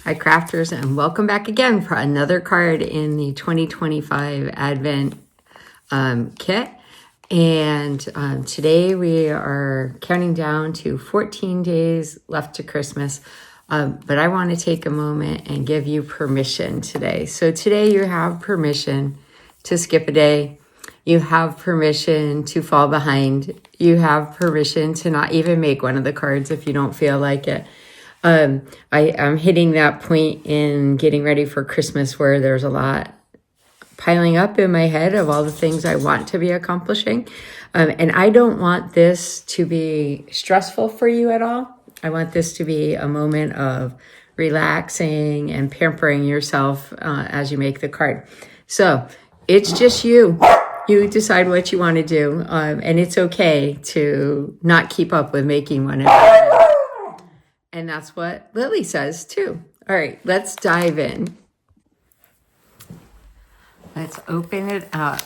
Hi crafters, and welcome back again for another card in the 2025 Advent kit. And today we are counting down to 14 days left to Christmas. But I want to take a moment and give you permission today. So today you have permission to skip a day. You have permission to fall behind. You have permission to not even make one of the cards if you don't feel like it. I'm hitting that point in getting ready for Christmas where there's a lot piling up in my head of all the things I want to be accomplishing. And I don't want this to be stressful for you at all. I want this to be a moment of relaxing and pampering yourself as you make the card. So it's just you. You decide what you want to do. And it's okay to not keep up with making one. And that's what Lily says too. All right, let's dive in. Let's open it up.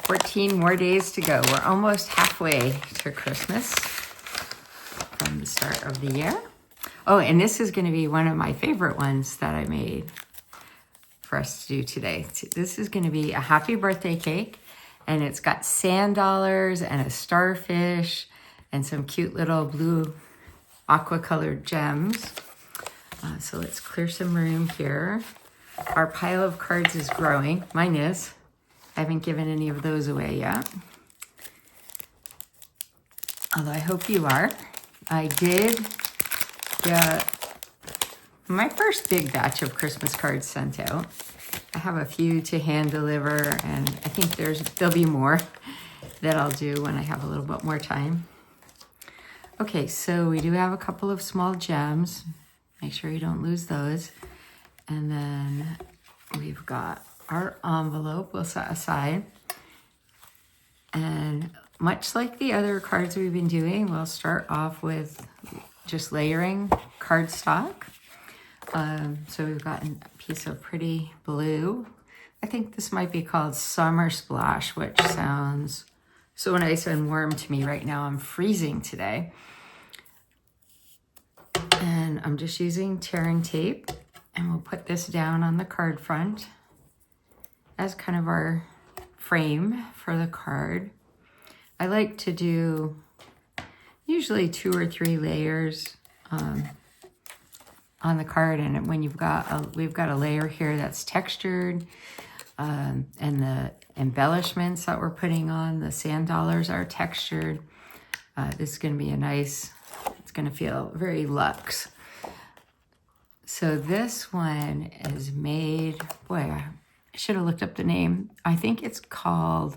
14 more days to go. We're almost halfway to Christmas from the start of the year. Oh, and this is going to be one of my favorite ones that I made for us to do today. This is going to be a happy birthday cake, and it's got sand dollars and a starfish and some cute little blue aqua colored gems. So let's clear some room here. Our pile of cards is growing. Mine is. I haven't given any of those away yet. Although I hope you are. I did get my first big batch of Christmas cards sent out. I have a few to hand deliver, and I think there'll be more that I'll do when I have a little bit more time. Okay, so we do have a couple of small gems. Make sure you don't lose those. And then we've got our envelope we'll set aside. And much like the other cards we've been doing, we'll start off with just layering cardstock. So we've got a piece of pretty blue. I think this might be called Summer Splash, which sounds so nice and warm to me right now. I'm freezing today. And I'm just using tearing tape, and we'll put this down on the card front as kind of our frame for the card. I like to do usually 2 or 3 layers on the card, and when we've got a layer here that's textured, and the embellishments that we're putting on, the sand dollars are textured. This is going to be it's going to feel very luxe. So this one is made, boy, I should have looked up the name. I think it's called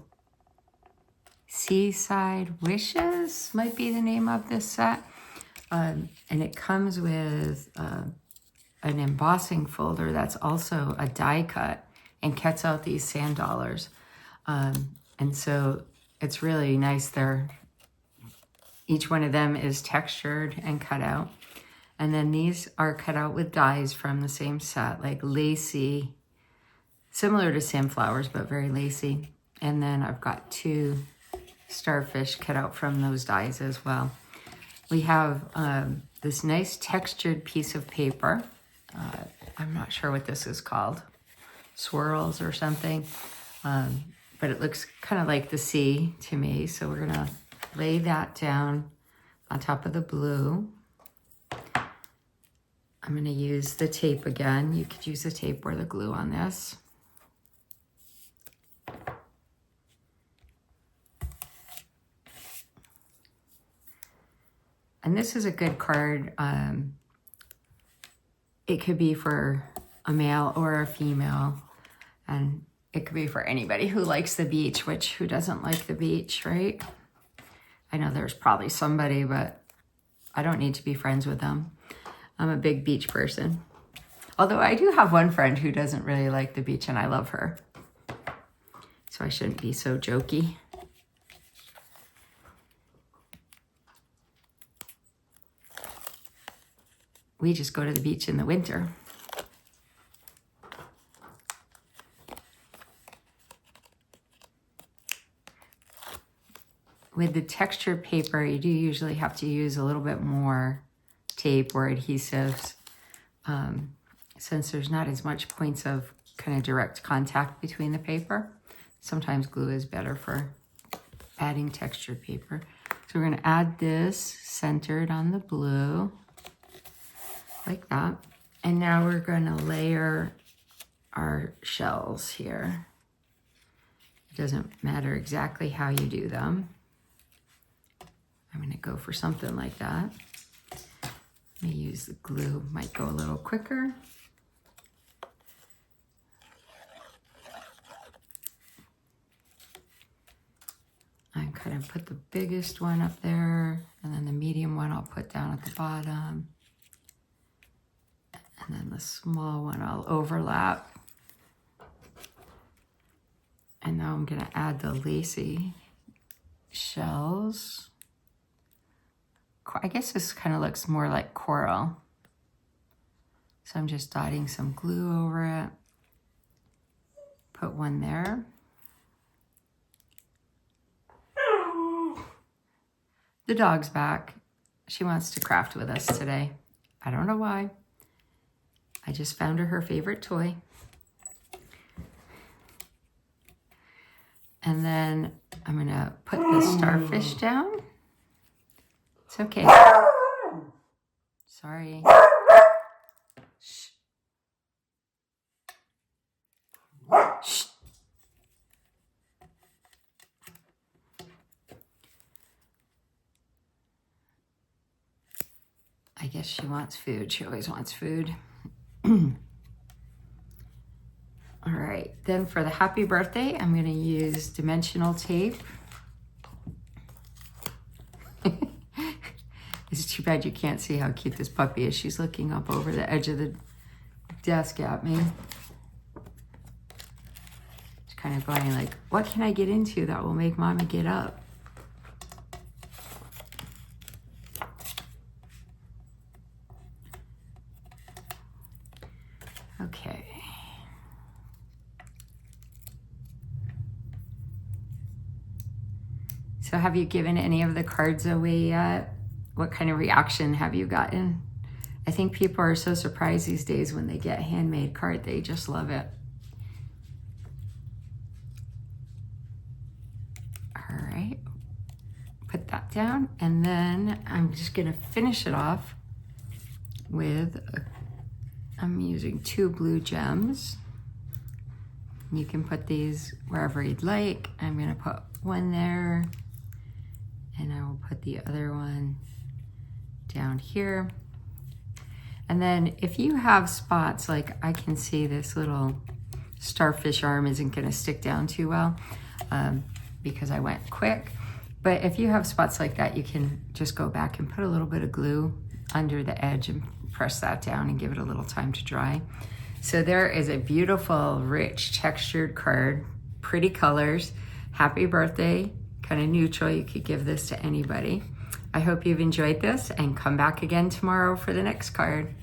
Seaside Wishes, might be the name of this set. And it comes with an embossing folder that's also a die cut and cuts out these sand dollars. And so it's really nice. Each one of them is textured and cut out. And then these are cut out with dies from the same set, like lacy, similar to Sandflowers, but very lacy. And then I've got 2 starfish cut out from those dies as well. We have this nice textured piece of paper. I'm not sure what this is called, swirls or something, but it looks kind of like the sea to me. So we're gonna lay that down on top of the blue. I'm going to use the tape again. You could use the tape or the glue on this. And this is a good card. It could be for a male or a female. And it could be for anybody who likes the beach, who doesn't like the beach, right? I know there's probably somebody, but I don't need to be friends with them. I'm a big beach person. Although I do have one friend who doesn't really like the beach, and I love her. So I shouldn't be so jokey. We just go to the beach in the winter. With the textured paper, you do usually have to use a little bit more tape or adhesives since there's not as much points of kind of direct contact between the paper. Sometimes glue is better for adding textured paper. So we're going to add this centered on the blue, like that. And now we're going to layer our shells here. It doesn't matter exactly how you do them. I'm going to go for something like that. Let me use the glue, might go a little quicker. I'm kind of put the biggest one up there, and then the medium one I'll put down at the bottom. And then the small one I'll overlap. And now I'm gonna add the lacy shells. I guess this kind of looks more like coral. So I'm just dotting some glue over it. Put one there. The dog's back. She wants to craft with us today. I don't know why. I just found her favorite toy. And then I'm gonna put the starfish down. It's okay. Sorry. Shh. Shh. I guess she wants food. She always wants food. All right, then for the happy birthday, I'm gonna use dimensional tape. It's too bad you can't see how cute this puppy is. She's looking up over the edge of the desk at me. She's kind of going like, what can I get into that will make mommy get up? Okay. So have you given any of the cards away yet? What kind of reaction have you gotten? I think people are so surprised these days when they get a handmade card. They just love it. All right, put that down. And then I'm just gonna finish it off with, I'm using 2 blue gems. You can put these wherever you'd like. I'm gonna put one there, and I will put the other one down here. And then if you have spots, like I can see this little starfish arm isn't gonna stick down too well because I went quick. But if you have spots like that, you can just go back and put a little bit of glue under the edge and press that down and give it a little time to dry. So there is a beautiful, rich, textured card, pretty colors. Happy birthday, kind of neutral. You could give this to anybody. I hope you've enjoyed this and come back again tomorrow for the next card.